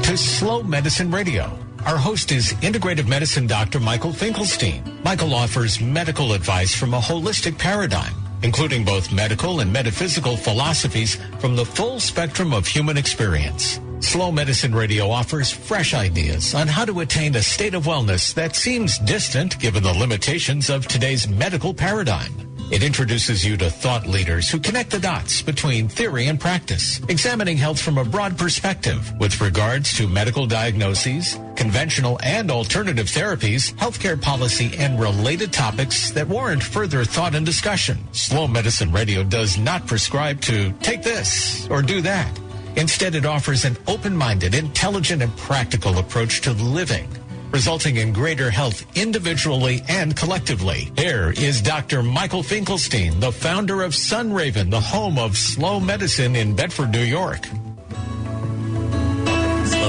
to Slow Medicine Radio. Our host is integrative medicine Dr. Michael Finkelstein. Michael offers medical advice from a holistic paradigm, including both medical and metaphysical philosophies from the full spectrum of human experience. Slow Medicine Radio offers fresh ideas on how to attain a state of wellness that seems distant given the limitations of today's medical paradigm. It introduces you to thought leaders who connect the dots between theory and practice, examining health from a broad perspective with regards to medical diagnoses, conventional and alternative therapies, healthcare policy, and related topics that warrant further thought and discussion. Slow Medicine Radio does not prescribe to take this or do that. Instead, it offers an open-minded, intelligent, and practical approach to living, resulting in greater health individually and collectively. Here is Dr. Michael Finkelstein, the founder of Sunraven, the home of slow medicine in Bedford, New York. Slow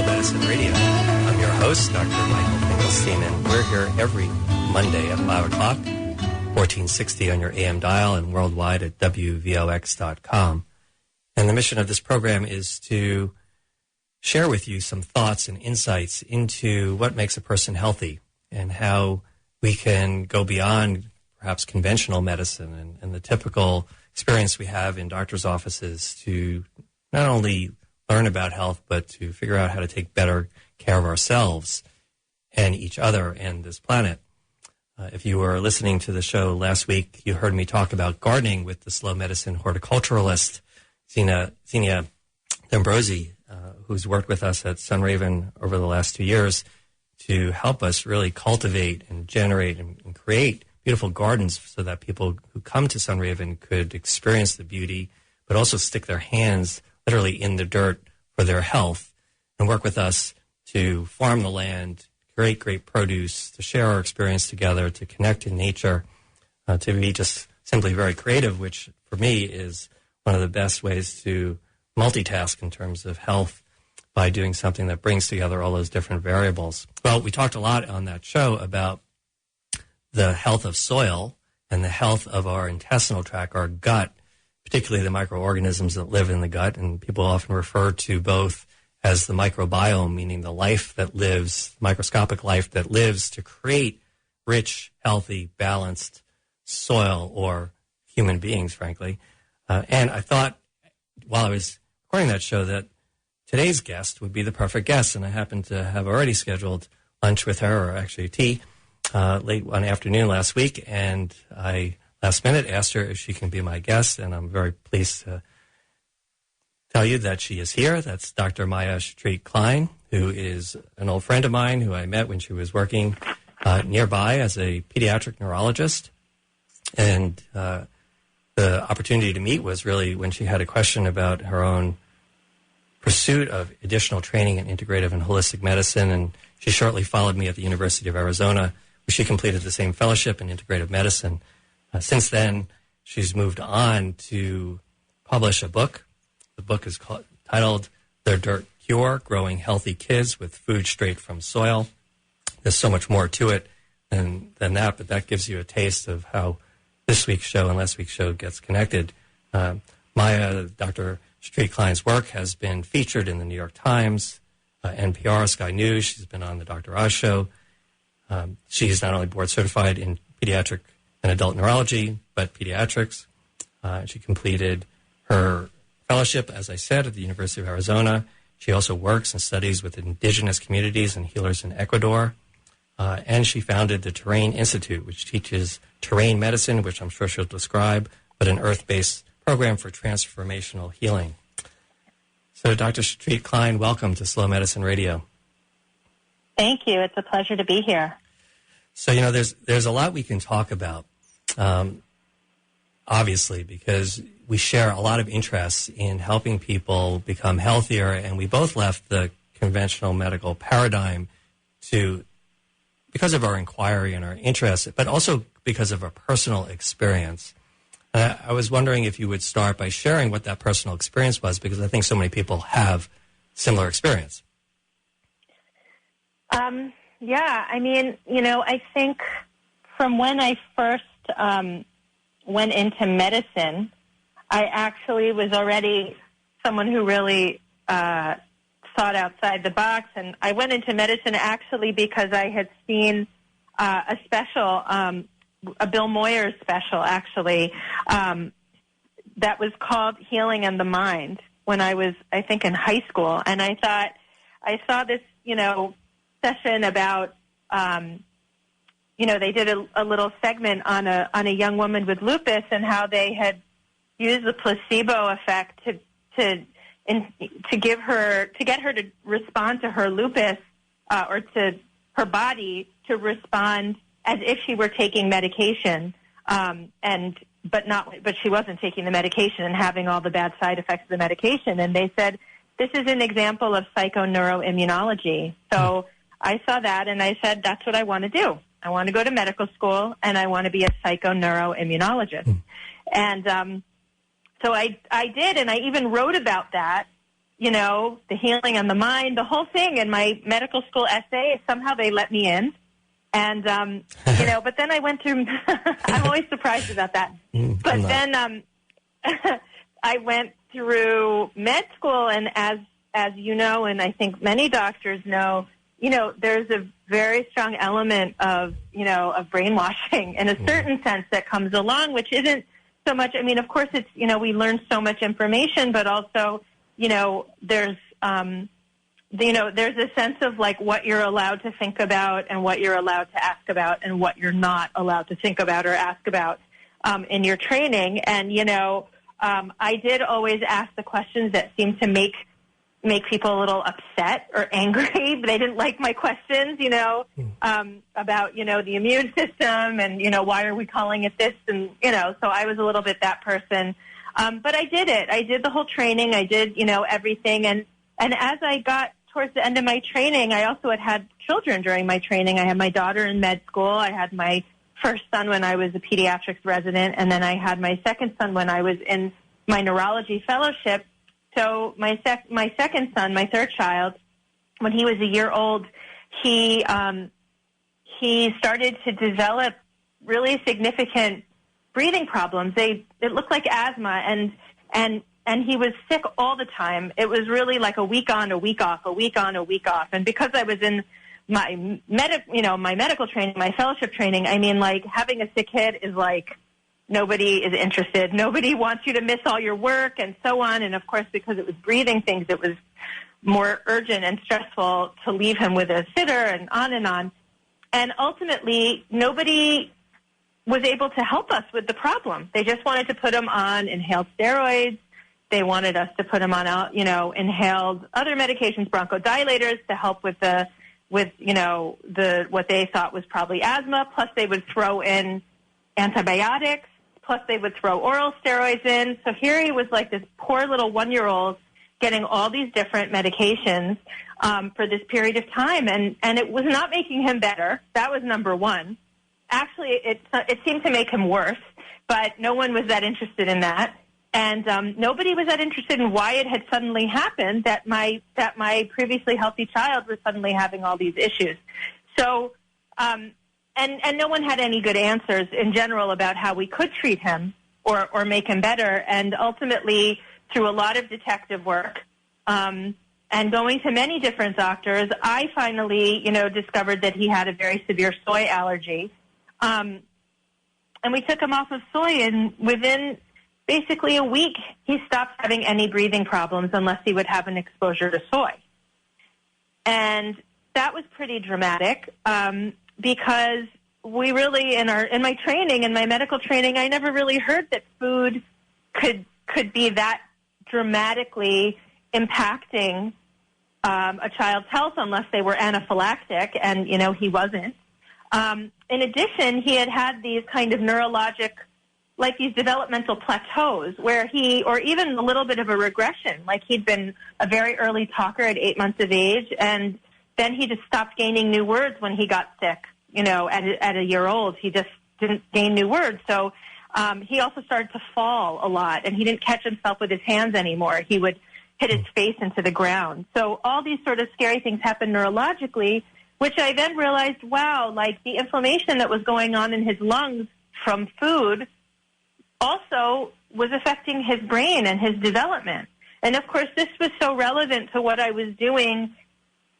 Medicine Radio. I'm your host, Dr. Michael Finkelstein, and we're here every Monday at 5 o'clock, 1460 on your AM dial and worldwide at WVOX.com. And the mission of this program is to share with you some thoughts and insights into what makes a person healthy and how we can go beyond perhaps conventional medicine and the typical experience we have in doctor's offices to not only learn about health, but to figure out how to take better care of ourselves and each other and this planet. If you were listening to the show last week, you heard me talk about gardening with the slow medicine horticulturalist, Xenia D'Ambrosi, who's worked with us at Sunraven over the last 2 years to help us really cultivate and generate and create beautiful gardens so that people who come to Sunraven could experience the beauty, but also stick their hands literally in the dirt for their health and work with us to farm the land, create great produce, to share our experience together, to connect in nature, to be just simply very creative, which for me is one of the best ways to multitask in terms of health by doing something that brings together all those different variables. Well, we talked a lot on that show about the health of soil and the health of our intestinal tract, our gut, particularly the microorganisms that live in the gut. And people often refer to both as the microbiome, meaning the life that lives, microscopic life that lives to create rich, healthy, balanced soil or human beings, frankly. And I thought while I was recording that show that today's guest would be the perfect guest, and I happened to have already scheduled lunch with her, or actually tea, late one afternoon last week, and I last minute asked her if she can be my guest, and I'm very pleased to tell you that she is here. That's Dr. Maya Shetreat-Klein, who is an old friend of mine who I met when she was working nearby as a pediatric neurologist, and the opportunity to meet was really when she had a question about her own pursuit of additional training in integrative and holistic medicine, and she shortly followed me at the University of Arizona, where she completed the same fellowship in integrative medicine. Since then, she's moved on to publish a book. The book is titled The Dirt Cure, Growing Healthy Kids with Food Straight from Soil. There's so much more to it than that, but that gives you a taste of how this week's show and last week's show gets connected. Maya, Dr. Shetreat-Klein's work has been featured in the New York Times, NPR, Sky News. She's been on the Dr. Oz show. She is not only board certified in pediatric and adult neurology, but pediatrics. She completed her fellowship, as I said, at the University of Arizona. She also works and studies with indigenous communities and healers in Ecuador. And she founded the Terrain Institute, which teaches terrain medicine, which I'm sure she'll describe, but an earth-based program for transformational healing. So, Dr. Shetreat-Klein, welcome to Slow Medicine Radio. Thank you. It's a pleasure to be here. So, there's a lot we can talk about, obviously, because we share a lot of interests in helping people become healthier, and we both left the conventional medical paradigm because of our inquiry and our interest, but also because of our personal experience. I was wondering if you would start by sharing what that personal experience was, because I think so many people have similar experience. I think from when I first went into medicine, I actually was already someone who really thought outside the box. And I went into medicine actually because I had seen a special, a Bill Moyers special actually, that was called Healing in the Mind when I was, I think, in high school. And I thought, I saw this, session about, they did a little segment on a young woman with lupus and how they had used the placebo effect to get her to respond to her lupus, or to her body to respond as if she were taking medication, but she wasn't taking the medication and having all the bad side effects of the medication. And they said, this is an example of psychoneuroimmunology. So I saw that and I said, that's what I want to do. I want to go to medical school and I want to be a psychoneuroimmunologist. And so I did, and I even wrote about that, the healing on the mind, the whole thing in my medical school essay. Somehow they let me in. And, but then I went through, I'm always surprised about that. But then I went through med school, and as you know, and I think many doctors know, there's a very strong element of brainwashing in a certain sense that comes along, which isn't so much, of course it's, we learn so much information, but also, there's a sense of like what you're allowed to think about and what you're allowed to ask about and what you're not allowed to think about or ask about in your training. And, I did always ask the questions that seemed to make people a little upset or angry. They didn't like my questions, about, the immune system and, why are we calling it this? And, so I was a little bit that person. But I did it. I did the whole training. I did, everything. And as I got towards the end of my training, I also had children during my training. I had my daughter in med school. I had my first son when I was a pediatrics resident, and then I had my second son when I was in my neurology fellowship. So my second son, my third child, when he was a year old, he started to develop really significant breathing problems. It looked like asthma, and he was sick all the time. It was really like a week on, a week off, a week on, a week off. And because I was in my medical training, my fellowship training, like having a sick kid is like nobody is interested. Nobody wants you to miss all your work and so on. And of course, because it was breathing things, it was more urgent and stressful to leave him with a sitter and on and on. And ultimately, nobody was able to help us with the problem. They just wanted to put him on inhaled steroids. They wanted us to put him on, inhaled other medications, bronchodilators, to help with what they thought was probably asthma. Plus, they would throw in antibiotics. Plus, they would throw oral steroids in. So here he was like this poor little 1-year-old getting all these different medications for this period of time, and it was not making him better. That was number one. Actually, it seemed to make him worse, but no one was that interested in that. And nobody was that interested in why it had suddenly happened that my previously healthy child was suddenly having all these issues. So, and no one had any good answers in general about how we could treat him or make him better. And ultimately, through a lot of detective work and going to many different doctors, I finally, discovered that he had a very severe soy allergy. And we took him off of soy, and within basically a week, he stopped having any breathing problems unless he would have an exposure to soy. And that was pretty dramatic because we really, in my training, in my medical training, I never really heard that food could be that dramatically impacting a child's health unless they were anaphylactic, and, he wasn't. In addition, he had these kind of neurologic, like these developmental plateaus where or even a little bit of a regression, like he'd been a very early talker at 8 months of age, and then he just stopped gaining new words when he got sick, at a year old. He just didn't gain new words. So he also started to fall a lot, and he didn't catch himself with his hands anymore. He would hit his face into the ground. So all these sort of scary things happened neurologically, which I then realized, wow, like the inflammation that was going on in his lungs from food also was affecting his brain and his development. And of course, this was so relevant to what I was doing,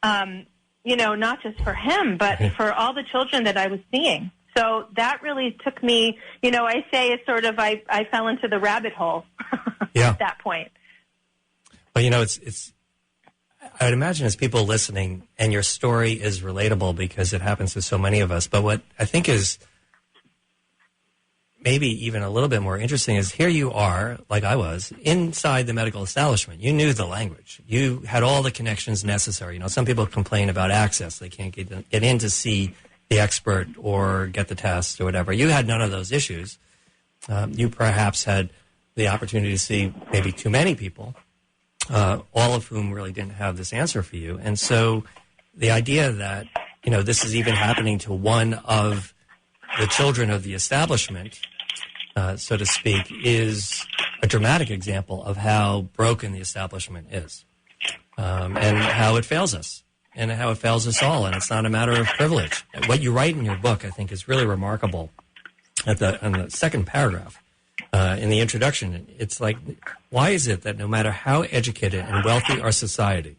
not just for him, but for all the children that I was seeing. So that really took me, I say it's sort of, I fell into the rabbit hole at that point. Well, it's I would imagine as people listening, and your story is relatable because it happens to so many of us, but what I think is maybe even a little bit more interesting is here you are, like I was, inside the medical establishment. You knew the language. You had all the connections necessary. Some people complain about access. They can't get in to see the expert or get the test or whatever. You had none of those issues. You perhaps had the opportunity to see maybe too many people, all of whom really didn't have this answer for you. And so the idea that, this is even happening to one of the children of the establishment, so to speak, is a dramatic example of how broken the establishment is, and how it fails us, and how it fails us all. And it's not a matter of privilege. What you write in your book, I think, is really remarkable. In the second paragraph, in the introduction, it's like, why is it that no matter how educated and wealthy our society,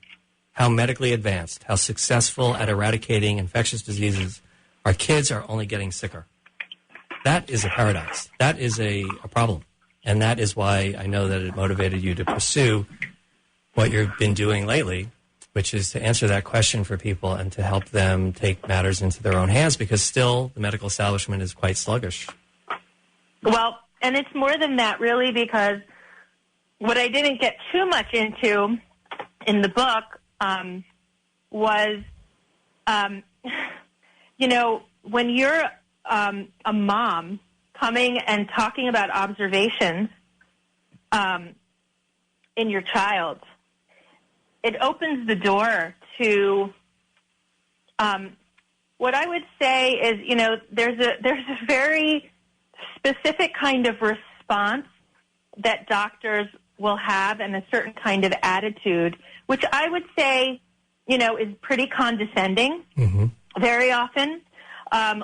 how medically advanced, how successful at eradicating infectious diseases, our kids are only getting sicker? That is a paradox. That is a problem. And that is why I know that it motivated you to pursue what you've been doing lately, which is to answer that question for people and to help them take matters into their own hands, because still the medical establishment is quite sluggish. Well, and it's more than that, really, because what I didn't get too much into in the book was, when you're a mom coming and talking about observations in your child, it opens the door to what I would say is, there's a very specific kind of response that doctors will have and a certain kind of attitude, which I would say, is pretty condescending very often.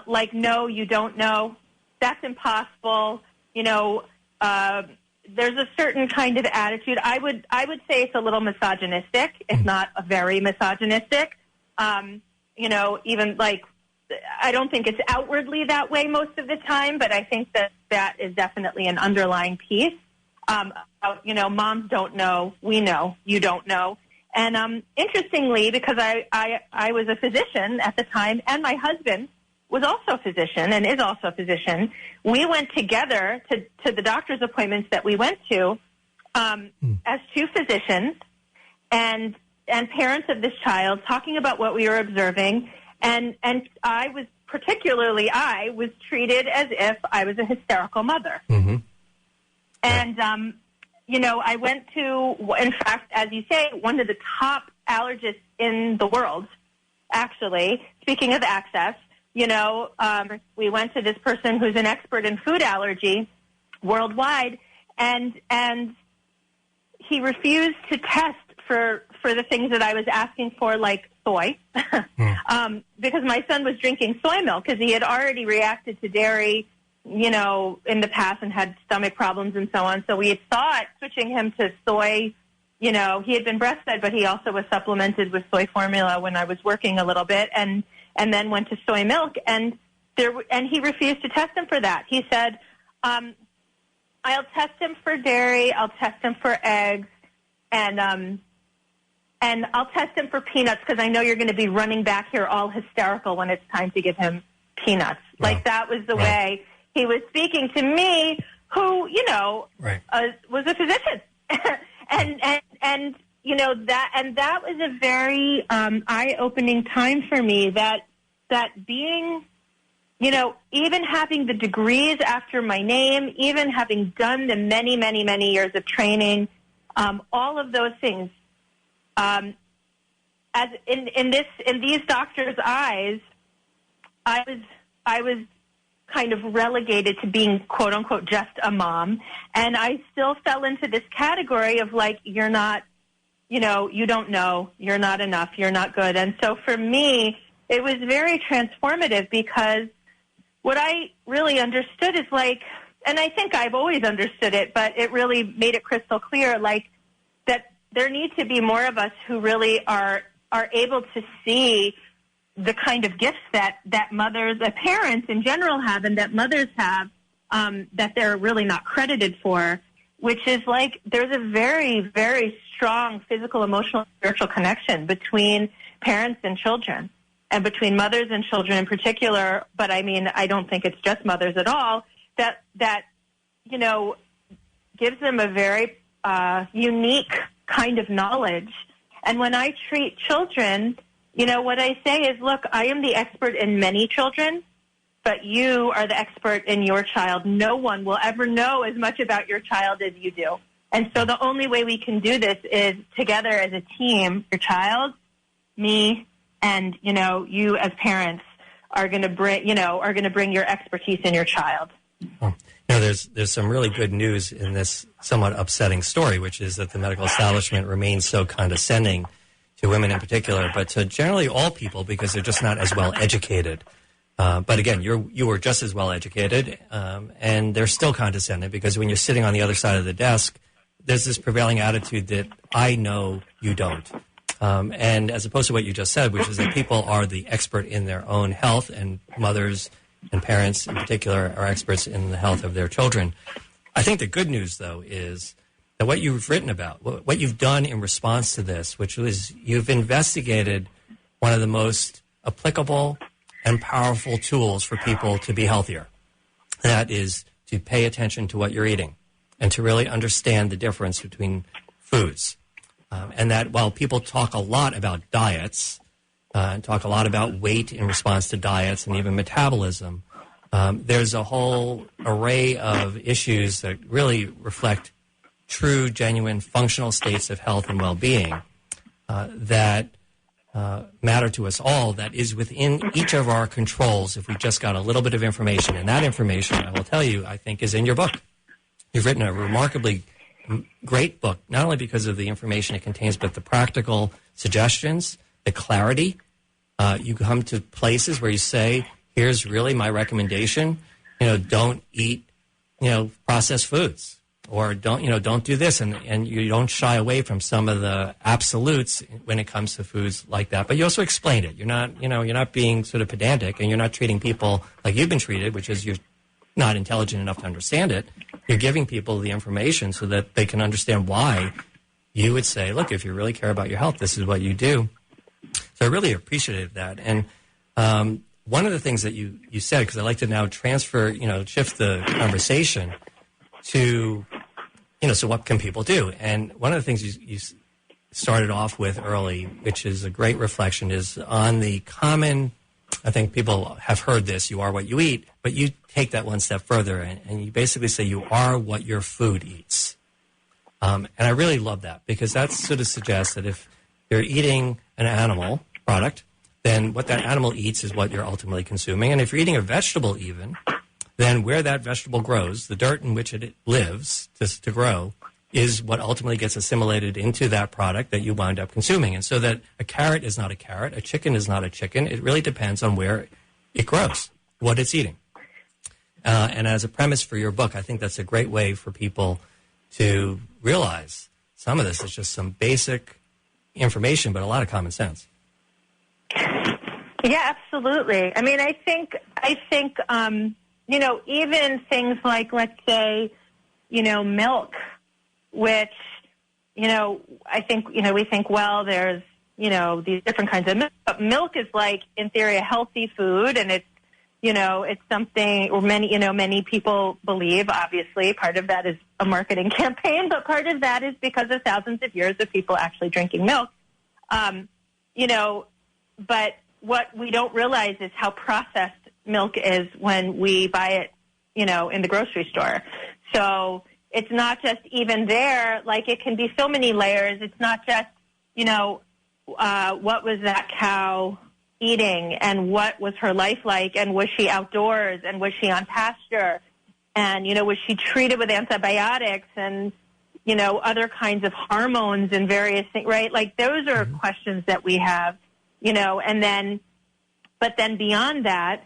Like, no, you don't know. That's impossible. There's a certain kind of attitude. I would say it's a little misogynistic, if not a very misogynistic. Even like, I don't think it's outwardly that way most of the time, but I think that is definitely an underlying piece. Moms don't know, we know, you don't know. And interestingly, because I was a physician at the time, and my husband was also a physician and is also a physician, we went together to the doctor's appointments that we went to as two physicians and parents of this child, talking about what we were observing. And I was treated as if I was a hysterical mother. Mm-hmm. And, I went to, in fact, as you say, one of the top allergists in the world, actually. Speaking of access, we went to this person who's an expert in food allergy worldwide, and he refused to test for the things that I was asking for, like soy, because my son was drinking soy milk because he had already reacted to dairy, in the past and had stomach problems and so on. So we had thought switching him to soy, he had been breastfed, but he also was supplemented with soy formula when I was working a little bit, and then went to soy milk, and he refused to test him for that. He said, I'll test him for dairy, I'll test him for eggs, and I'll test him for peanuts because I know you're going to be running back here all hysterical when it's time to give him peanuts. Wow. Like, that was the way he was speaking to me, who, was a physician. and that was a very eye-opening time for me, that being, even having the degrees after my name, even having done the many, many, many years of training, all of those things, as in these doctors' eyes, I was kind of relegated to being, quote unquote, just a mom, and I still fell into this category of, like, you're not, you don't know, you're not enough, you're not good. And so for me, it was very transformative, because what I really understood is, like, and I think I've always understood it, but it really made it crystal clear, like, that there need to be more of us who really are able to see the kind of gifts that mothers, that parents in general have, and that mothers have, that they're really not credited for, which is like there's a very, very strong physical, emotional, spiritual connection between parents and children, and between mothers and children in particular. But I mean, I don't think it's just mothers at all, that you know, gives them a very unique kind of knowledge. And when I treat children, you know, what I say is, look, I am the expert in many children, but you are the expert in your child. No one will ever know as much about your child as you do. And so the only way we can do this is together as a team, your child, me, and, you know, you as parents are going to bring, your expertise in your child. Oh. You know, there's some really good news in this somewhat upsetting story, which is that the medical establishment remains so condescending to women in particular, but to generally all people because they're just not as well educated. But again, you were just as well educated, and they're still condescending because when you're sitting on the other side of the desk, there's this prevailing attitude that I know you don't. And as opposed to what you just said, which is that people are the expert in their own health, and mothers and parents in particular are experts in the health of their children. I think the good news, though, is that what you've written about, what you've done in response to this, which was you've investigated one of the most applicable and powerful tools for people to be healthier. That is to pay attention to what you're eating and to really understand the difference between foods. And that while people talk a lot about diets, and talk a lot about weight in response to diets and even metabolism, there's a whole array of issues that really reflect true, genuine, functional states of health and well-being that matter to us all, that is within each of our controls if we just got a little bit of information. And that information, I will tell you, I think is in your book. You've written a remarkably great book, not only because of the information it contains, but the practical suggestions, the clarity. You come to places where you say, here's really my recommendation. You know, don't eat, processed foods, or don't do this. And you don't shy away from some of the absolutes when it comes to foods like that. But you also explain it. You're not being sort of pedantic, and you're not treating people like you've been treated, which is you're not intelligent enough to understand it. You're giving people the information so that they can understand why you would say, look, if you really care about your health, this is what you do. So I really appreciated that. And one of the things that you said, because I like to now shift the conversation to, so what can people do? And one of the things you started off with early, which is a great reflection, is on the common, I think people have heard this, you are what you eat, but you take that one step further and you basically say you are what your food eats. And I really love that, because that sort of suggests that if you're eating an animal product, then what that animal eats is what you're ultimately consuming. And if you're eating a vegetable even, then where that vegetable grows, the dirt in which it lives to grow, is what ultimately gets assimilated into that product that you wind up consuming. And so that a carrot is not a carrot, a chicken is not a chicken. It really depends on where it grows, what it's eating. And as a premise for your book, I think that's a great way for people to realize some of this is just some basic information, but a lot of common sense. Yeah, absolutely. I mean, I think, even things like, let's say, milk, which, I think, we think, well, there's, these different kinds of milk. But milk is like, in theory, a healthy food, and it's, it's something, or many people believe, obviously, part of that is a marketing campaign, but part of that is because of thousands of years of people actually drinking milk. But what we don't realize is how processed milk is when we buy it, in the grocery store. So it's not just even there, like it can be so many layers. It's not just, what was that cow eating and what was her life like, and was she outdoors and was she on pasture, and, was she treated with antibiotics and, other kinds of hormones and various things, right? Like those are questions that we have, but then beyond that,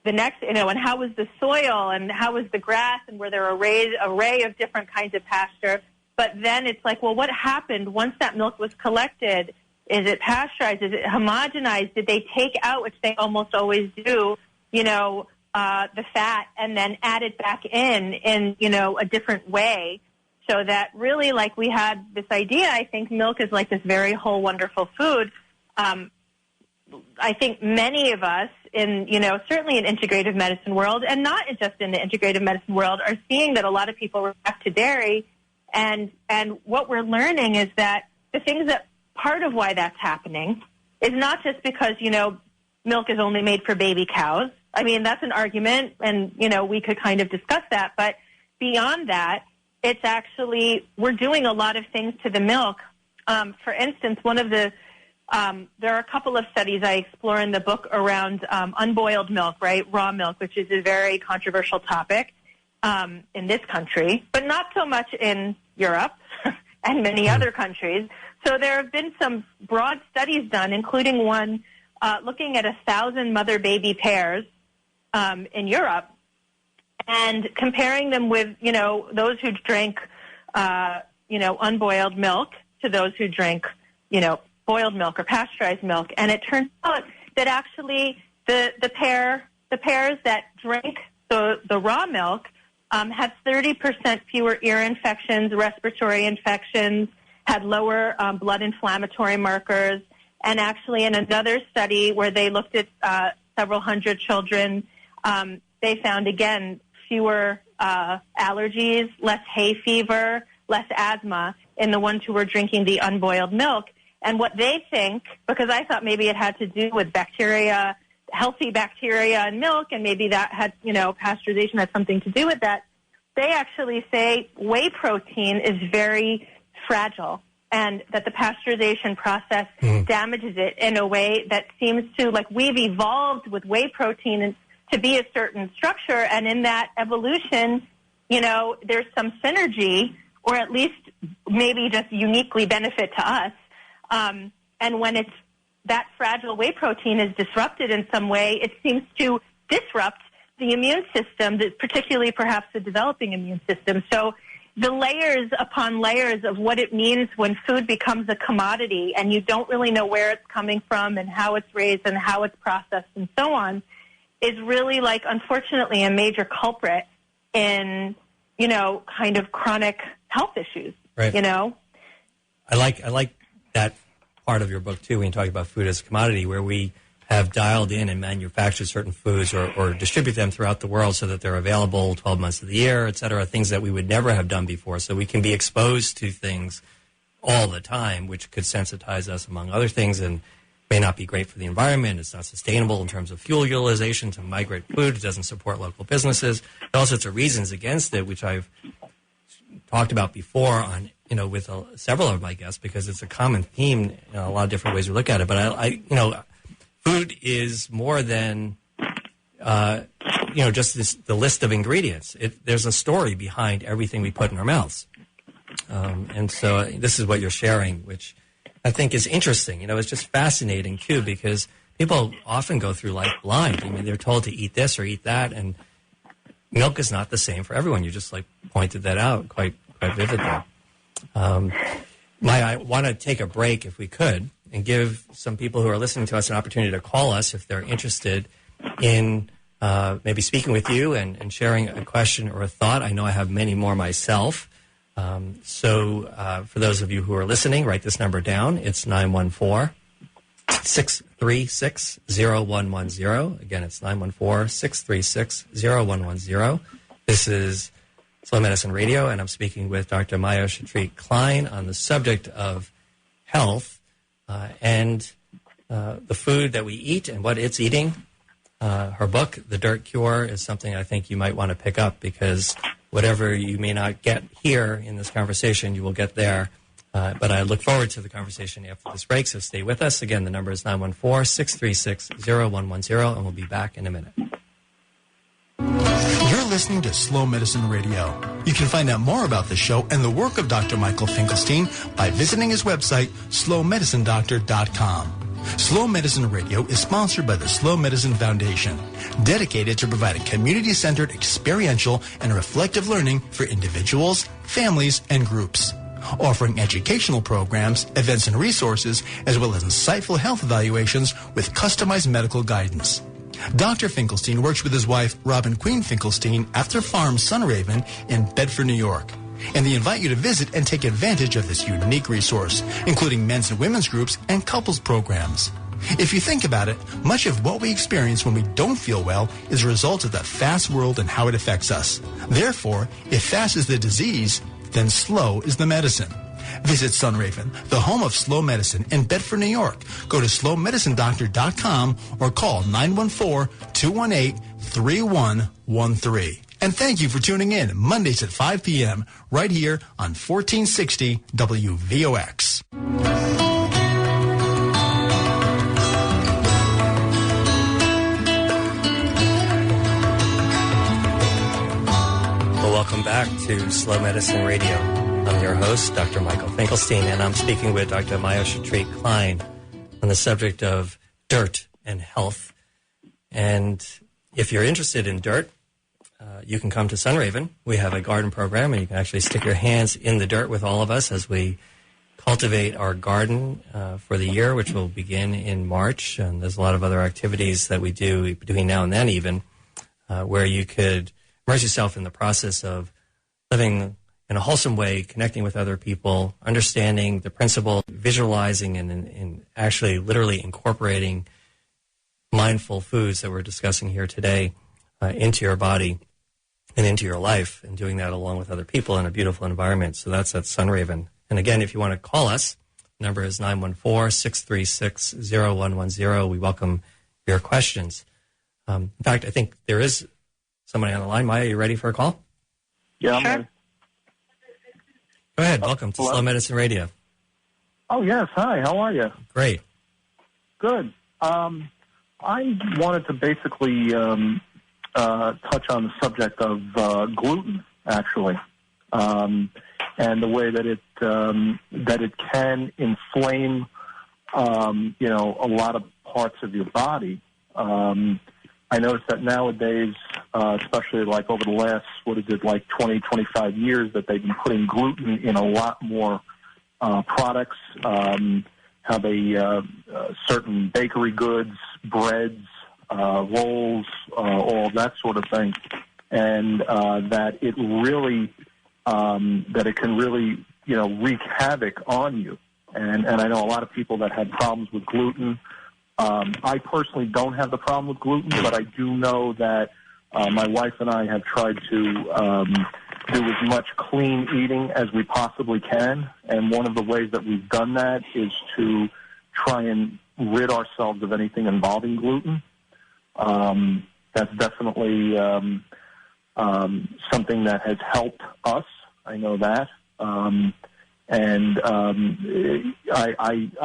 the next, and how was the soil and how was the grass, and were there an array of different kinds of pasture? But then it's like, well, what happened once that milk was collected? Is it pasteurized? Is it homogenized? Did they take out, which they almost always do, the fat and then add it back in a different way? So that really, like, we had this idea, I think milk is like this very whole, wonderful food. I think many of us certainly in integrative medicine world, and not just in the integrative medicine world, are seeing that a lot of people react to dairy. And what we're learning is that the things that part of why that's happening is not just because, milk is only made for baby cows. I mean, that's an argument, and, we could kind of discuss that. But beyond that, it's actually, we're doing a lot of things to the milk. For instance, there are a couple of studies I explore in the book around unboiled milk, right, raw milk, which is a very controversial topic in this country, but not so much in Europe and many other countries. So there have been some broad studies done, including one looking at 1,000 mother-baby pairs in Europe and comparing them with, those who drank, unboiled milk to those who drank, boiled milk or pasteurized milk. And it turns out that actually the pairs that drank the raw milk had 30% fewer ear infections, respiratory infections, had lower blood inflammatory markers. And actually in another study where they looked at several hundred children, they found, again, fewer allergies, less hay fever, less asthma in the ones who were drinking the unboiled milk. And what they think, because I thought maybe it had to do with bacteria, healthy bacteria in milk, and maybe that had, pasteurization had something to do with that, they actually say whey protein is very fragile and that the pasteurization process damages it in a way that seems to, like, we've evolved with whey protein to be a certain structure, and in that evolution, there's some synergy, or at least maybe just uniquely benefit to us. And when it's that fragile whey protein is disrupted in some way, it seems to disrupt the immune system, particularly perhaps the developing immune system. So the layers upon layers of what it means when food becomes a commodity and you don't really know where it's coming from and how it's raised and how it's processed and so on is really, like, unfortunately a major culprit in, kind of chronic health issues, right. I like that part of your book, too, when you talk about food as a commodity, where we have dialed in and manufactured certain foods or distribute them throughout the world so that they're available 12 months of the year, et cetera, things that we would never have done before. So we can be exposed to things all the time, which could sensitize us, among other things, and may not be great for the environment. It's not sustainable in terms of fuel utilization to migrate food. It doesn't support local businesses. There are all sorts of reasons against it, which I've talked about before on, with several of my guests, because it's a common theme in a lot of different ways we look at it. But I food is more than, just the list of ingredients. There's a story behind everything we put in our mouths. And so this is what you're sharing, which I think is interesting. It's just fascinating, too, because people often go through life blind. I mean, they're told to eat this or eat that, and milk is not the same for everyone. You just, pointed that out quite vividly. I want to take a break, if we could, and give some people who are listening to us an opportunity to call us if they're interested in maybe speaking with you and sharing a question or a thought. I know I have many more myself. So for those of you who are listening, write this number down. It's 914-636-0110. Again, it's 914-636-0110. This is Slow Medicine Radio, and I'm speaking with Dr. Maya Shetreat-Klein on the subject of health and the food that we eat and what it's eating. Her book, The Dirt Cure, is something I think you might want to pick up, because whatever you may not get here in this conversation, you will get there. But I look forward to the conversation after this break, so stay with us. Again, the number is 914-636-0110, and we'll be back in a minute. You're listening to Slow Medicine Radio. You can find out more about the show and the work of Dr. Michael Finkelstein by visiting his website, slowmedicinedoctor.com. Slow Medicine Radio is sponsored by the Slow Medicine Foundation, dedicated to providing community-centered, experiential, and reflective learning for individuals, families, and groups. offering educational programs, events and resources, as well as insightful health evaluations with customized medical guidance. Dr. Finkelstein works with his wife, Robin Queen Finkelstein, at their farm, Sunraven, in Bedford, New York. And they invite you to visit and take advantage of this unique resource, including men's and women's groups and couples programs. If you think about it, much of what we experience when we don't feel well is a result of the fast world and how it affects us. Therefore, if fast is the disease, then slow is the medicine. Visit Sunraven, the home of slow medicine in Bedford, New York. Go to slowmedicinedoctor.com or call 914-218-3113. And thank you for tuning in Mondays at 5 p.m. right here on 1460 WVOX. Well, welcome back to Slow Medicine Radio. I'm your host, Dr. Michael Finkelstein, and I'm speaking with Dr. Maya Shetreat-Klein on the subject of dirt and health. And if you're interested in dirt, you can come to Sunraven. We have a garden program, and you can actually stick your hands in the dirt with all of us as we cultivate our garden for the year, which will begin in March. And there's a lot of other activities that we do between now and then even, where you could immerse yourself in the process of living in a wholesome way, connecting with other people, understanding the principle, visualizing, and actually literally incorporating mindful foods that we're discussing here today into your body and into your life, and doing that along with other people in a beautiful environment. So that's at Sunraven. And again, if you want to call us, the number is 914-636-0110. We welcome your questions. In fact, I think there is somebody on the line. Maya, you ready for a call? Yeah, I'm Sure. ready. Go ahead. Welcome to Slow Medicine Radio. Oh, yes. Hi. How are you? Great. Good. I wanted to basically touch on the subject of gluten, actually, and the way that it can inflame, a lot of parts of your body. I noticed that nowadays, especially like over the last, 20, 25 years, that they've been putting gluten in a lot more products, how they, certain bakery goods, breads, rolls, all that sort of thing, and that it really, that it can really, wreak havoc on you. And I know a lot of people that have problems with gluten. I personally don't have the problem with gluten, but I do know that my wife and I have tried to do as much clean eating as we possibly can, and one of the ways that we've done that is to try and rid ourselves of anything involving gluten. That's definitely something that has helped us. I know that. I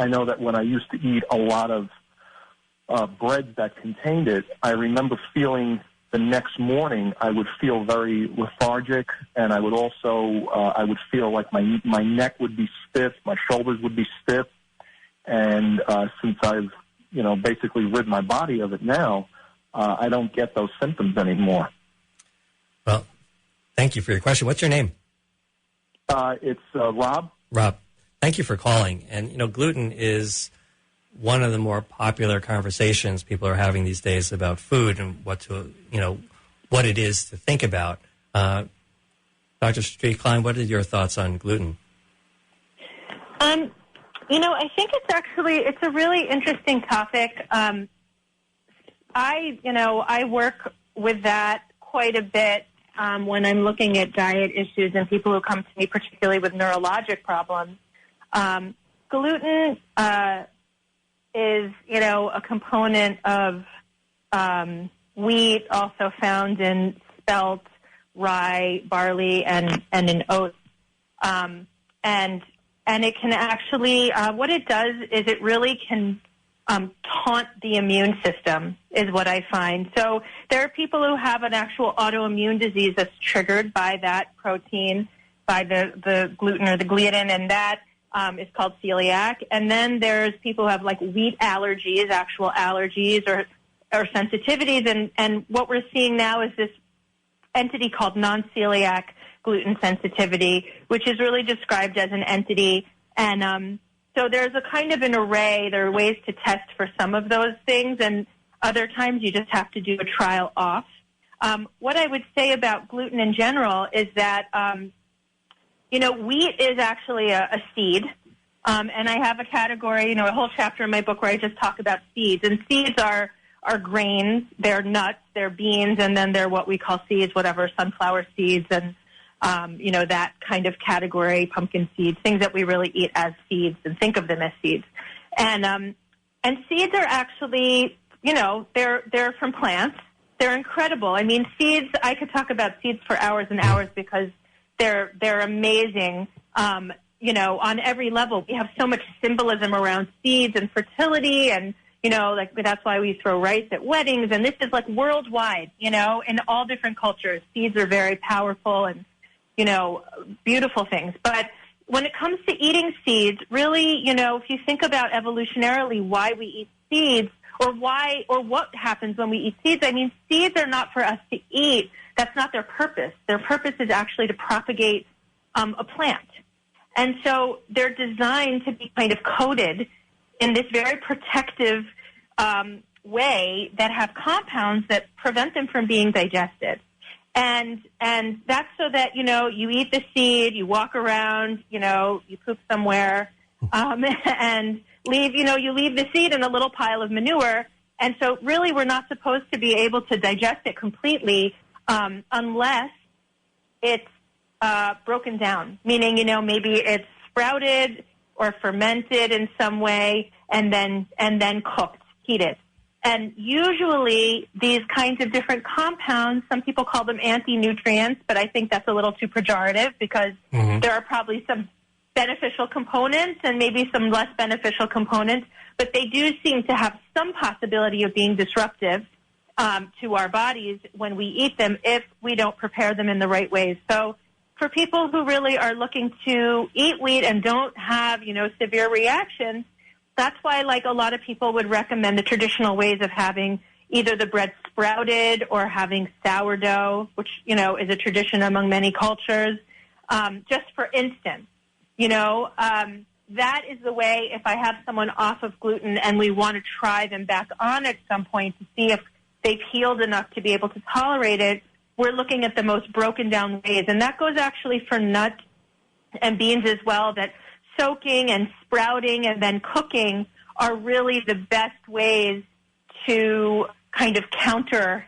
know that when I used to eat a lot of breads that contained it, I remember feeling the next morning I would feel very lethargic, and I would also I would feel like my neck would be stiff, my shoulders would be stiff, and since I've basically rid my body of it now, I don't get those symptoms anymore. Well, thank you for your question. What's your name? It's Rob. Rob, thank you for calling. And, gluten is one of the more popular conversations people are having these days about food and what it is to think about. Dr. Shetreat-Klein, what are your thoughts on gluten? I think it's a really interesting topic. I work with that quite a bit when I'm looking at diet issues and people who come to me particularly with neurologic problems. Gluten is, a component of wheat, also found in spelt, rye, barley, and in oats. And it can actually, what it does is it really can taunt the immune system, is what I find. So there are people who have an actual autoimmune disease that's triggered by that protein, by the gluten or the gliadin, and that is called celiac. And then there's people who have like wheat allergies, actual allergies or sensitivities. And what we're seeing now is this entity called non-celiac gluten sensitivity, which is really described as an entity. And so there's a kind of an array. There are ways to test for some of those things, and other times you just have to do a trial off. What I would say about gluten in general is that, wheat is actually a seed. And I have a category, a whole chapter in my book where I just talk about seeds. And seeds are grains, they're nuts, they're beans, and then they're what we call seeds, whatever, sunflower seeds and, that kind of category, pumpkin seeds, things that we really eat as seeds and think of them as seeds. And seeds are actually, they're from plants. They're incredible. I mean, seeds, I could talk about seeds for hours and hours because they're amazing. On every level, we have so much symbolism around seeds and fertility, and, that's why we throw rice at weddings, and this is like worldwide, in all different cultures. Seeds are very powerful and, beautiful things. But when it comes to eating seeds, really, if you think about evolutionarily why we eat seeds or what happens when we eat seeds, I mean, seeds are not for us to eat. That's not their purpose. Their purpose is actually to propagate a plant. And so they're designed to be kind of coated in this very protective way that have compounds that prevent them from being digested. And that's so that, you eat the seed, you walk around, you poop somewhere, and leave, you leave the seed in a little pile of manure. And so really we're not supposed to be able to digest it completely unless it's broken down, meaning, maybe it's sprouted or fermented in some way and then cooked, heated. And usually these kinds of different compounds, some people call them anti-nutrients, but I think that's a little too pejorative because there are probably some beneficial components and maybe some less beneficial components, but they do seem to have some possibility of being disruptive to our bodies when we eat them if we don't prepare them in the right ways. So for people who really are looking to eat wheat and don't have, severe reactions, that's why, a lot of people would recommend the traditional ways of having either the bread sprouted or having sourdough, which, is a tradition among many cultures. Just for instance, that is the way if I have someone off of gluten and we want to try them back on at some point to see if they've healed enough to be able to tolerate it, we're looking at the most broken down ways. And that goes actually for nuts and beans as well, that soaking and sprouting and then cooking are really the best ways to kind of counter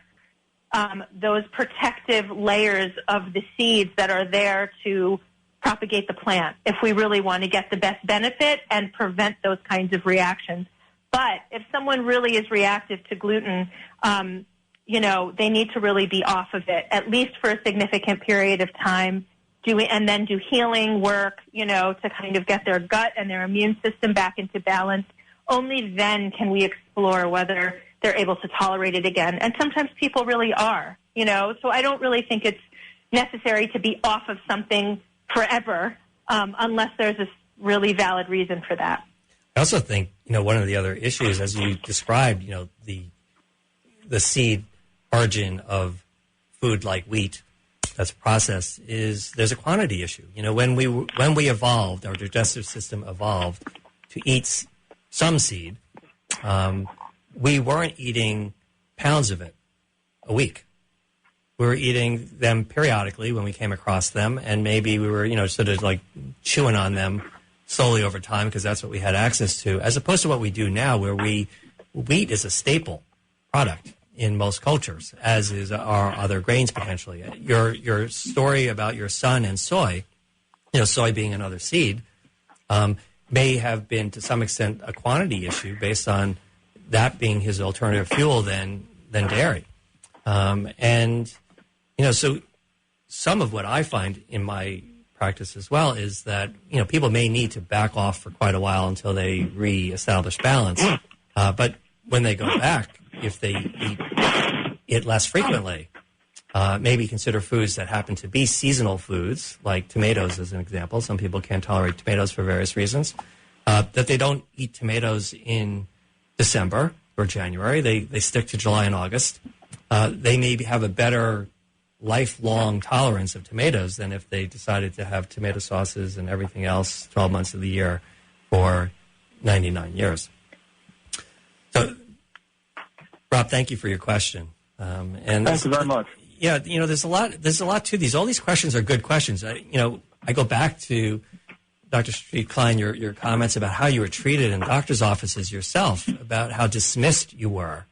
those protective layers of the seeds that are there to propagate the plant if we really want to get the best benefit and prevent those kinds of reactions. But if someone really is reactive to gluten, they need to really be off of it, at least for a significant period of time, and then do healing work, to kind of get their gut and their immune system back into balance. Only then can we explore whether they're able to tolerate it again. And sometimes people really are, so I don't really think it's necessary to be off of something forever unless there's a really valid reason for that. I also think, one of the other issues, as you described, the seed origin of food like wheat that's processed is there's a quantity issue. When we evolved, our digestive system evolved to eat some seed, we weren't eating pounds of it a week. We were eating them periodically when we came across them, and maybe we were, sort of like chewing on them slowly over time because that's what we had access to, as opposed to what we do now where wheat is a staple product in most cultures, as is our other grains potentially. Your story about your son and soy, soy being another seed, may have been to some extent a quantity issue based on that being his alternative fuel than dairy. So some of what I find in my practice as well is that, people may need to back off for quite a while until they reestablish balance. But when they go back, if they eat it less frequently, maybe consider foods that happen to be seasonal foods, like tomatoes as an example. Some people can't tolerate tomatoes for various reasons. That they don't eat tomatoes in December or January. They stick to July and August. They maybe have a better lifelong tolerance of tomatoes than if they decided to have tomato sauces and everything else 12 months of the year for 99 years. So, Rob, thank you for your question. Thank you very much. Yeah, there's a lot to these. All these questions are good questions. I go back to Dr. Shetreat-Klein, your comments about how you were treated in doctor's offices yourself, about how dismissed you were,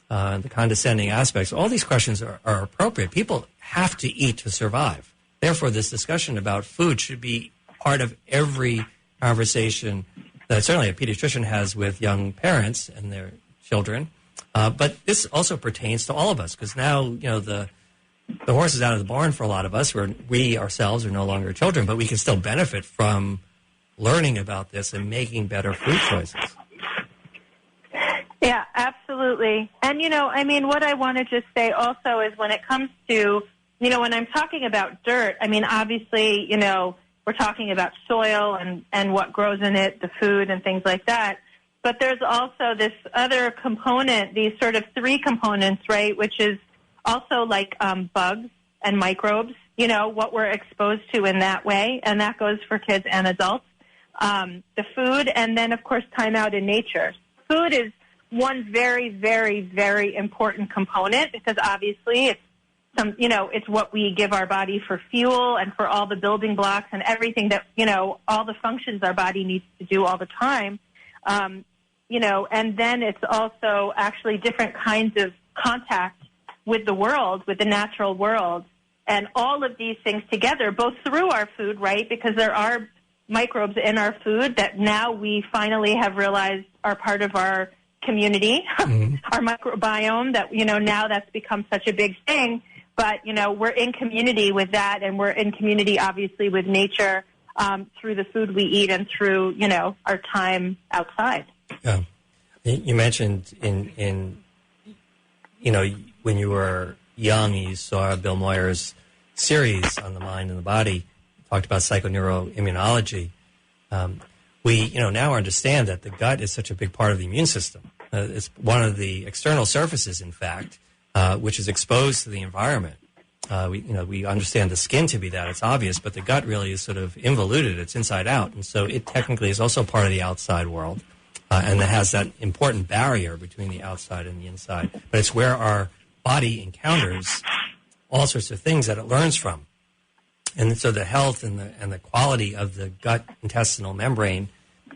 the condescending aspects. All these questions are appropriate. People have to eat to survive. Therefore, this discussion about food should be part of every conversation that certainly a pediatrician has with young parents and their children. But this also pertains to all of us, because now, the horse is out of the barn for a lot of us, where we ourselves are no longer children, but we can still benefit from learning about this and making better food choices. Yeah, absolutely. And, what I want to just say also is when it comes to, when I'm talking about dirt, obviously, we're talking about soil and what grows in it, the food and things like that. But there's also this other component, these sort of three components, right, which is also like bugs and microbes, what we're exposed to in that way, and that goes for kids and adults. The food, and then, of course, time out in nature. Food is one very, very, very important component because obviously it's what we give our body for fuel and for all the building blocks and everything that, all the functions our body needs to do all the time. And then it's also actually different kinds of contact with the world, with the natural world, and all of these things together, both through our food, right, because there are microbes in our food that now we finally have realized are part of our community, our microbiome, that, now that's become such a big thing. But, we're in community with that, and we're in community, obviously, with nature through the food we eat and through, our time outside. Yeah. You mentioned in when you were young, you saw Bill Moyer's series on the mind and the body, talked about psychoneuroimmunology. We, now understand that the gut is such a big part of the immune system. It's one of the external surfaces, in fact, which is exposed to the environment. We understand the skin to be that. It's obvious, but the gut really is sort of involuted. It's inside out. And so it technically is also part of the outside world. And it has that important barrier between the outside and the inside. But it's where our body encounters all sorts of things that it learns from. And so the health and the quality of the gut intestinal membrane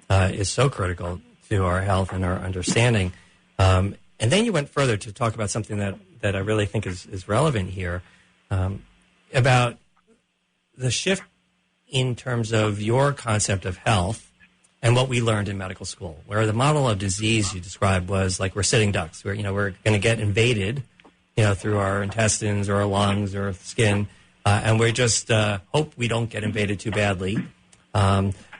is so critical to our health and our understanding. And then you went further to talk about something that I really think is relevant here, about the shift in terms of your concept of health and what we learned in medical school, where the model of disease you described was like we're sitting ducks, where we're going to get invaded, through our intestines or our lungs or skin, and we just hope we don't get invaded too badly.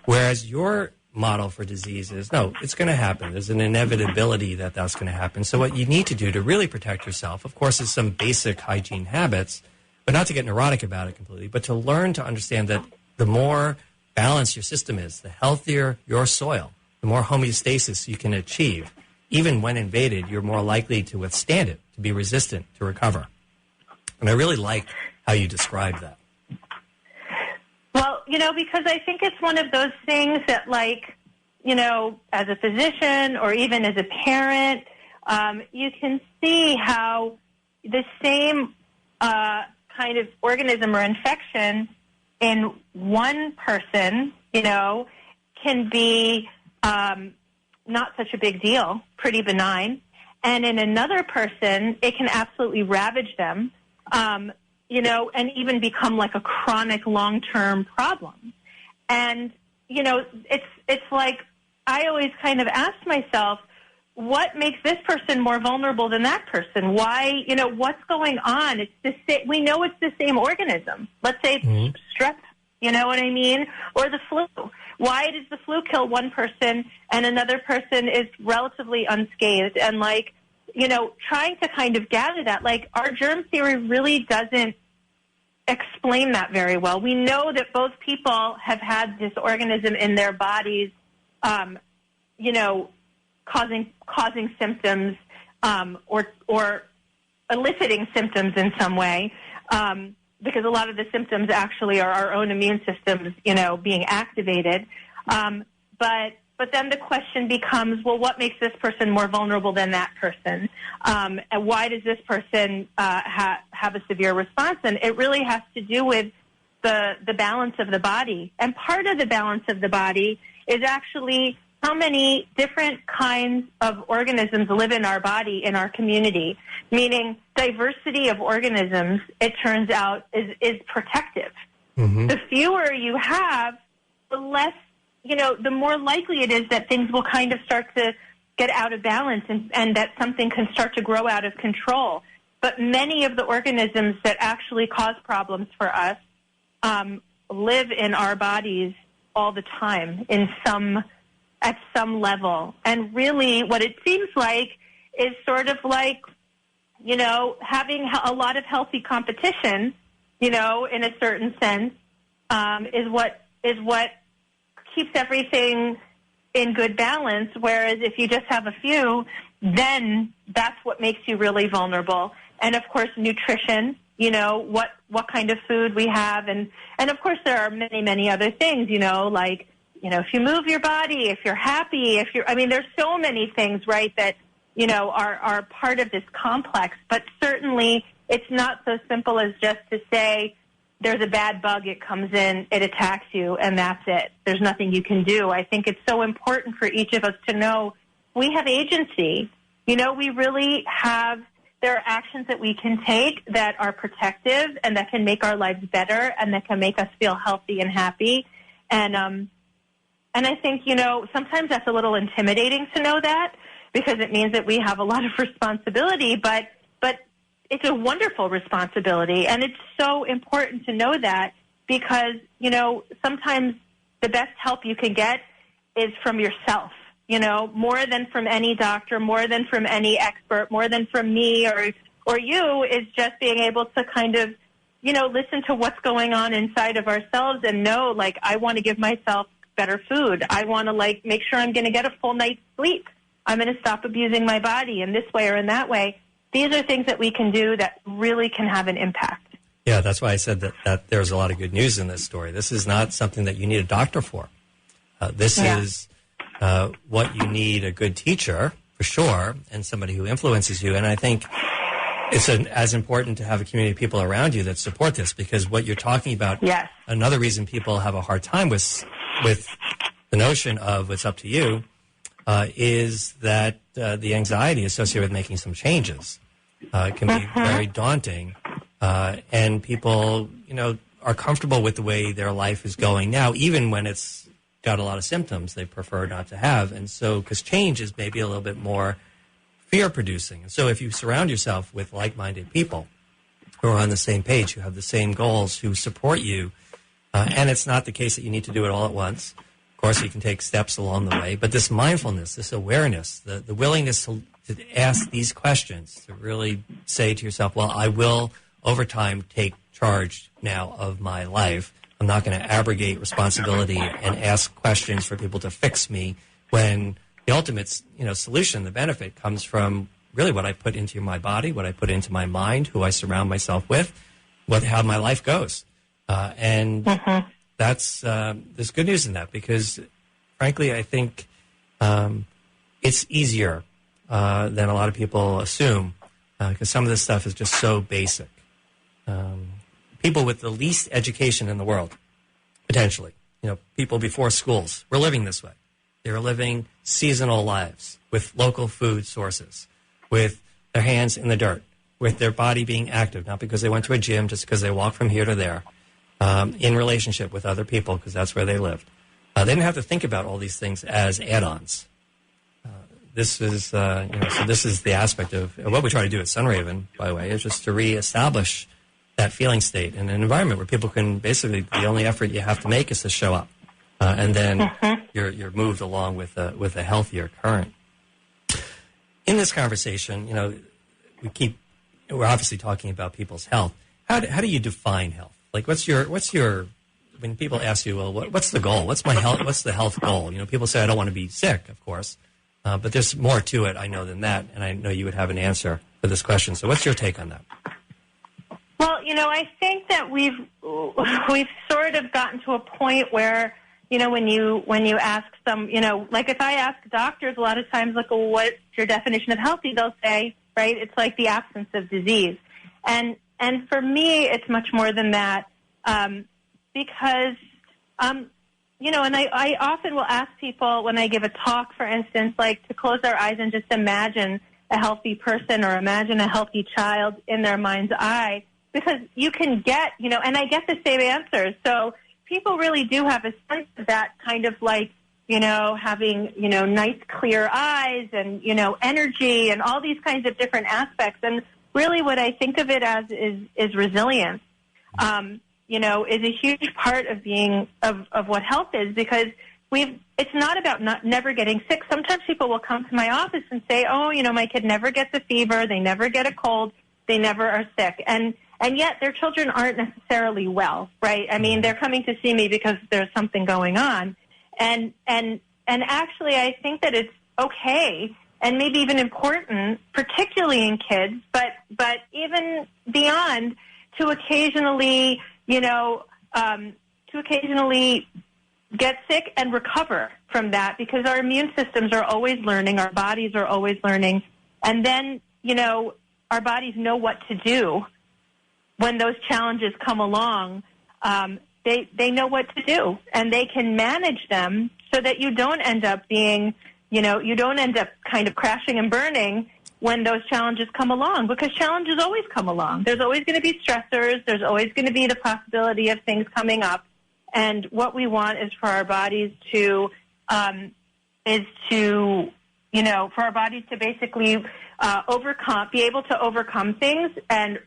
Whereas your model for disease is, no, it's going to happen. There's an inevitability that that's going to happen. So what you need to do to really protect yourself, of course, is some basic hygiene habits, but not to get neurotic about it completely, but to learn to understand that the more balanced your system is, the healthier your soil, the more homeostasis you can achieve. Even when invaded, you're more likely to withstand it, to be resistant, to recover. And I really like how you describe that. Well, because I think it's one of those things that, as a physician or even as a parent, you can see how the same kind of organism or infection in one person, can be not such a big deal, pretty benign. And in another person, it can absolutely ravage them, and even become like a chronic long-term problem. And, it's like I always kind of ask myself, what makes this person more vulnerable than that person? Why, what's going on? We know it's the same organism. Let's say it's strep, you know what I mean? Or the flu. Why does the flu kill one person and another person is relatively unscathed? And trying to kind of gather that, our germ theory really doesn't explain that very well. We know that both people have had this organism in their bodies, causing symptoms or eliciting symptoms in some way. because a lot of the symptoms actually are our own immune systems, being activated. But then the question becomes, well, what makes this person more vulnerable than that person? And why does this person have a severe response? And it really has to do with the balance of the body. And part of the balance of the body is actually how many different kinds of organisms live in our body, in our community, meaning diversity of organisms, it turns out, is protective. Mm-hmm. The fewer you have, the less, the more likely it is that things will kind of start to get out of balance and that something can start to grow out of control. But many of the organisms that actually cause problems for us live in our bodies all the time at some level. And really what it seems like is sort of like, having a lot of healthy competition, in a certain sense, is what keeps everything in good balance, whereas if you just have a few, then that's what makes you really vulnerable. And, of course, nutrition, what kind of food we have. And of course, there are many, many other things, like, if you move your body, if you're happy, there's so many things, right, that, are part of this complex. But certainly it's not so simple as just to say, there's a bad bug, it comes in, it attacks you, and that's it. There's nothing you can do. I think it's so important for each of us to know we have agency. We really have, there are actions that we can take that are protective and that can make our lives better and that can make us feel healthy and happy. And I think, sometimes that's a little intimidating to know that because it means that we have a lot of responsibility, but it's a wonderful responsibility, and it's so important to know that because, sometimes the best help you can get is from yourself, more than from any doctor, more than from any expert, more than from me or you, is just being able to kind of, listen to what's going on inside of ourselves and know, like, I want to give myself better food. I want to, make sure I'm going to get a full night's sleep. I'm going to stop abusing my body in this way or in that way. These are things that we can do that really can have an impact. Yeah, that's why I said that there's a lot of good news in this story. This is not something that you need a doctor for. This is what you need a good teacher, for sure, and somebody who influences you. And I think it's as important to have a community of people around you that support this, because what you're talking about, another reason people have a hard time with the notion of it's up to you, is that the anxiety associated with making some changes can be very daunting. And people, are comfortable with the way their life is going now, even when it's got a lot of symptoms they prefer not to have. And so, because change is maybe a little bit more fear-producing. And so if you surround yourself with like-minded people who are on the same page, who have the same goals, who support you, and it's not the case that you need to do it all at once. Of course, you can take steps along the way, but this mindfulness, this awareness, the willingness to ask these questions, to really say to yourself, well, I will, over time, take charge now of my life. I'm not going to abrogate responsibility and ask questions for people to fix me when the ultimate, solution, the benefit comes from really what I put into my body, what I put into my mind, who I surround myself with, how my life goes. That's there's good news in that because, frankly, I think it's easier than a lot of people assume because some of this stuff is just so basic. People with the least education in the world, potentially, people before schools, were living this way. They were living seasonal lives with local food sources, with their hands in the dirt, with their body being active, not because they went to a gym, just because they walked from here to there. In relationship with other people, because that's where they lived. They didn't have to think about all these things as add-ons. This is, so this is the aspect of what we try to do at Sunraven, by the way, is just to reestablish that feeling state in an environment where people can basically, the only effort you have to make is to show up, and then you're moved along with a healthier current. In this conversation, we're obviously talking about people's health. How do you define health? Like, what's your, when people ask you, well, what's the goal? What's my health? What's the health goal? People say, I don't want to be sick, of course. But there's more to it, I know, than that. And I know you would have an answer for this question. So what's your take on that? Well, I think that we've sort of gotten to a point where, when you ask some, like if I ask doctors a lot of times, like, well, what's your definition of healthy? They'll say, right, it's like the absence of disease. And for me, it's much more than that, because, and I often will ask people when I give a talk, for instance, like to close their eyes and just imagine a healthy person or imagine a healthy child in their mind's eye, because you can get, and I get the same answers. So people really do have a sense of that kind of like, having, nice clear eyes and, energy and all these kinds of different aspects. And really what I think of it as is resilience, is a huge part of being, of what health is, because it's not about never getting sick. Sometimes people will come to my office and say, oh, my kid never gets a fever, they never get a cold, they never are sick. And yet their children aren't necessarily well, right? I mean, they're coming to see me because there's something going on. And actually I think that it's okay and maybe even important, particularly in kids, but even beyond, to occasionally, get sick and recover from that, because our immune systems are always learning, our bodies are always learning, and then, our bodies know what to do when those challenges come along. They know what to do, and they can manage them so that you don't end up being, you don't end up kind of crashing and burning when those challenges come along, because challenges always come along. There's always going to be stressors. There's always going to be the possibility of things coming up. And what we want is for our bodies to, for our bodies to basically be able to overcome things and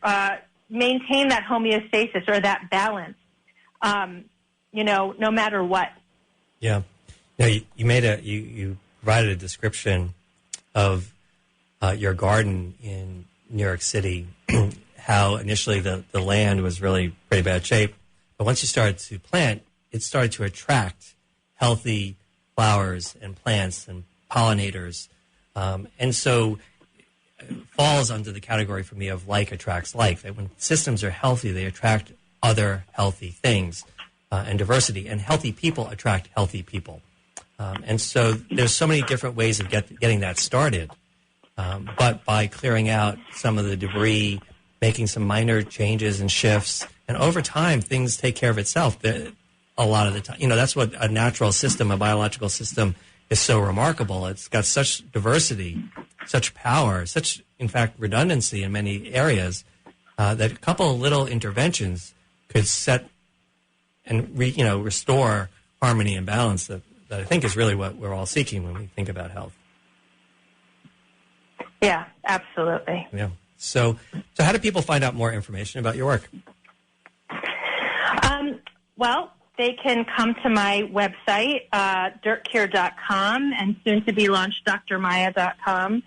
maintain that homeostasis or that balance, no matter what. Yeah. Now, you provided a description of your garden in New York City, how initially the land was really pretty bad shape. But once you started to plant, it started to attract healthy flowers and plants and pollinators. And so it falls under the category for me of like attracts like. That when systems are healthy, they attract other healthy things and diversity. And healthy people attract healthy people. And so there's so many different ways of getting that started. But by clearing out some of the debris, making some minor changes and shifts, and over time, things take care of itself a lot of the time. That's what a natural system, a biological system, is so remarkable. It's got such diversity, such power, such, in fact, redundancy in many areas, that a couple of little interventions could set and restore harmony and balance that I think is really what we're all seeking when we think about health. Yeah, absolutely. Yeah. So how do people find out more information about your work? Well, they can come to my website, dirtcure.com, and soon to be launched, drmaya.com.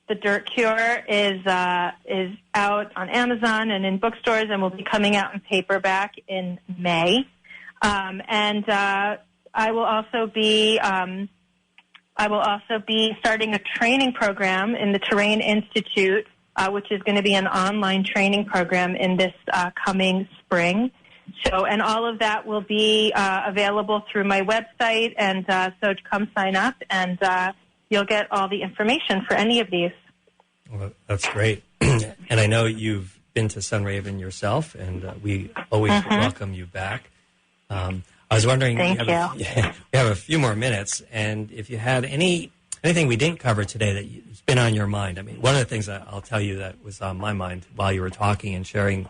The Dirt Cure is out on Amazon and in bookstores, and will be coming out in paperback in May. And I will also be starting a training program in the Terrain Institute, which is going to be an online training program in this coming spring. And all of that will be available through my website, and so come sign up, and you'll get all the information for any of these. Well, that's great. And I know you've been to Sunraven yourself, and we always welcome you back. I was wondering, Thank we have a few more minutes, and if you had anything we didn't cover today that's been on your mind. I mean, one of the things I'll tell you that was on my mind while you were talking and sharing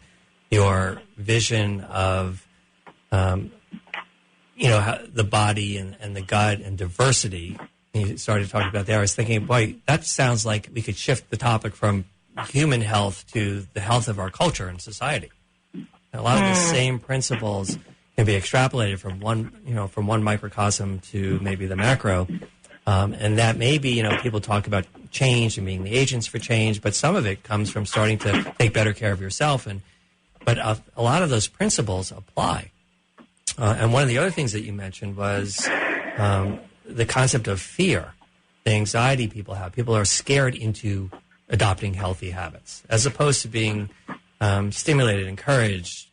your vision of, how the body and the gut and diversity. And you started talking about that. I was thinking, boy, that sounds like we could shift the topic from human health to the health of our culture and society. And a lot of the same principles can be extrapolated from one microcosm to maybe the macro. And that maybe, people talk about change and being the agents for change, but some of it comes from starting to take better care of yourself. But a lot of those principles apply. And one of the other things that you mentioned was the concept of fear, the anxiety people have. People are scared into adopting healthy habits, as opposed to being stimulated, encouraged,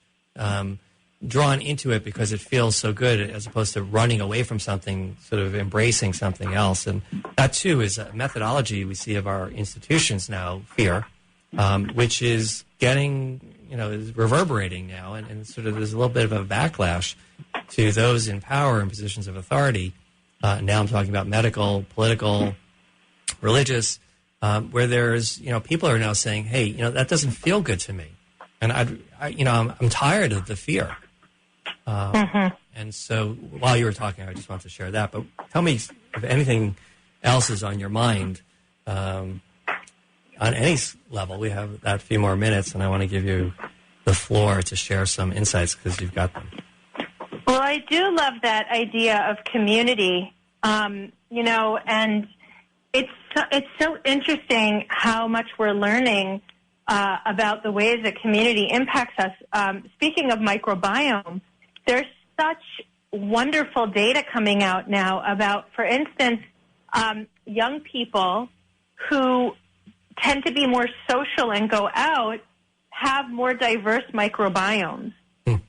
drawn into it because it feels so good, as opposed to running away from something, sort of embracing something else. And that, too, is a methodology we see of our institutions now, fear, which is getting, is reverberating now. And sort of there's a little bit of a backlash to those in power and positions of authority. Now I'm talking about medical, political, religious, where there's, people are now saying, hey, that doesn't feel good to me. And I'm tired of the fear. And so while you were talking, I just wanted to share that. But tell me if anything else is on your mind on any level. We have that few more minutes, and I want to give you the floor to share some insights because you've got them. Well, I do love that idea of community, and it's so interesting how much we're learning about the ways that community impacts us. Speaking of microbiome, there's such wonderful data coming out now about, for instance, young people who tend to be more social and go out have more diverse microbiomes.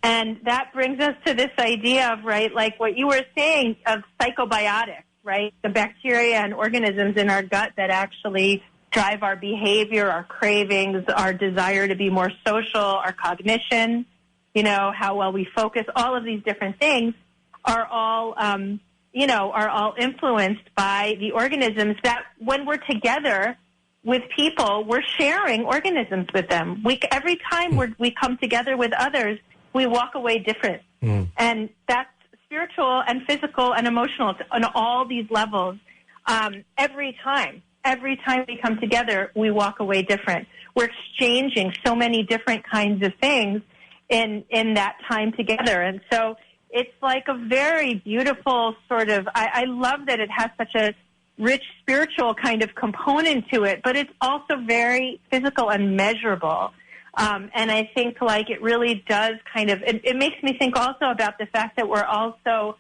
And that brings us to this idea of, right, like what you were saying of psychobiotics, right? The bacteria and organisms in our gut that actually drive our behavior, our cravings, our desire to be more social, our cognition, how well we focus, all of these different things are all, are all influenced by the organisms that when we're together with people, we're sharing organisms with them. Every time we come together with others, we walk away different. And that's spiritual and physical and emotional on all these levels. Every time we come together, we walk away different. We're exchanging so many different kinds of things in that time together. And so it's like a very beautiful sort of, I love that it has such a rich spiritual kind of component to it, but it's also very physical and measurable. And I think like it really does kind of, it makes me think also about the fact that we're also,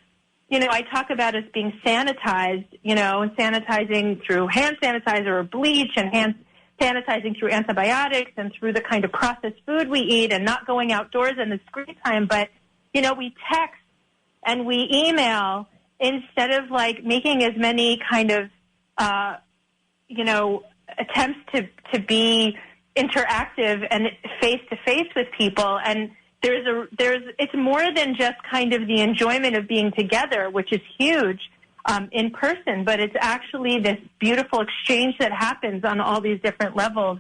I talk about us being sanitized, sanitizing through hand sanitizer or bleach and sanitizing through antibiotics and through the kind of processed food we eat and not going outdoors in the screen time. But, we text and we email instead of like making as many kind of, attempts to be interactive and face-to-face with people. And it's more than just kind of the enjoyment of being together, which is huge in person, but it's actually this beautiful exchange that happens on all these different levels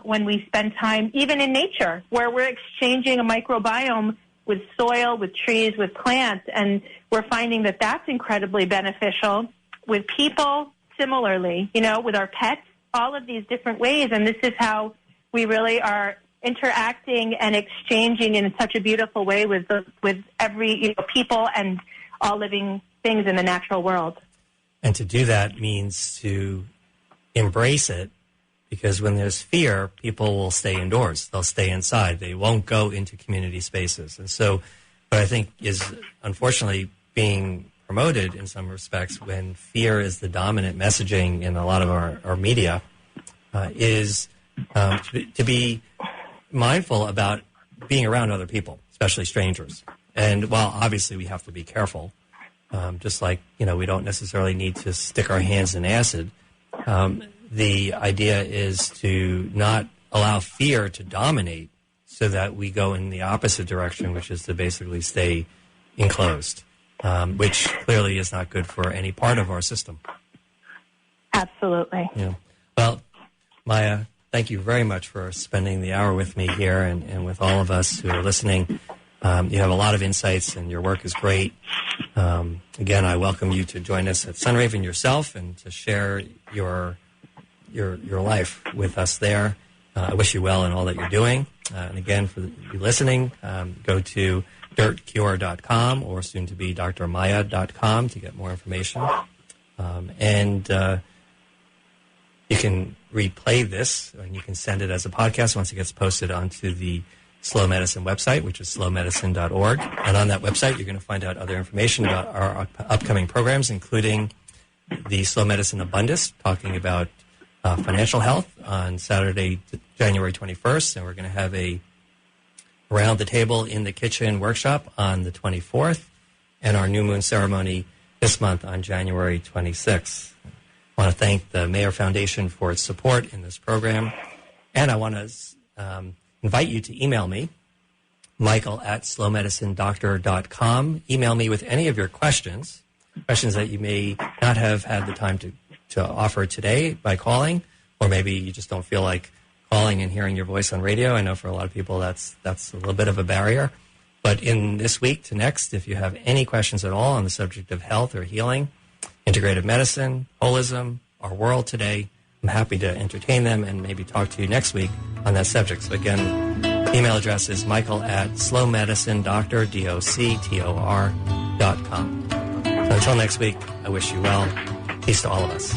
when we spend time, even in nature, where we're exchanging a microbiome with soil, with trees, with plants, and we're finding that that's incredibly beneficial. With people, similarly, with our pets, all of these different ways, and this is how we really are interacting and exchanging in such a beautiful way with every people and all living things in the natural world. And to do that means to embrace it, because when there's fear, people will stay indoors. They'll stay inside. They won't go into community spaces. And so what I think is unfortunately being promoted in some respects when fear is the dominant messaging in a lot of our media is to be mindful about being around other people, especially strangers. And while obviously we have to be careful, just like, we don't necessarily need to stick our hands in acid, the idea is to not allow fear to dominate so that we go in the opposite direction, which is to basically stay enclosed, which clearly is not good for any part of our system. Absolutely. Yeah. Well, Maya, thank you very much for spending the hour with me here and with all of us who are listening. You have a lot of insights, and your work is great. Again, I welcome you to join us at Sunraven yourself and to share your life with us there. I wish you well in all that you're doing. And again, for you listening, go to dirtcure.com or soon to be drmaya.com to get more information. And you can replay this, and you can send it as a podcast once it gets posted onto the Slow Medicine website, which is slowmedicine.org. And on that website, you're going to find out other information about our upcoming programs, including the Slow Medicine Abundance, talking about financial health on Saturday, January 21st, and we're going to have a Around the Table in the Kitchen workshop on the 24th, and our New Moon ceremony this month on January 26th. I want to thank the Mayer Foundation for its support in this program, and I want to invite you to email me, michael@slowmedicinedoctor.com. Email me with any of your questions that you may not have had the time to offer today by calling, or maybe you just don't feel like calling and hearing your voice on radio. I know for a lot of people that's a little bit of a barrier. But in this week to next, if you have any questions at all on the subject of health or healing, integrative medicine, holism, our world today, I'm happy to entertain them and maybe talk to you next week on that subject. So again, email address is michael@slowmedicinedoctor.com. So until next week, I wish you well. Peace to all of us.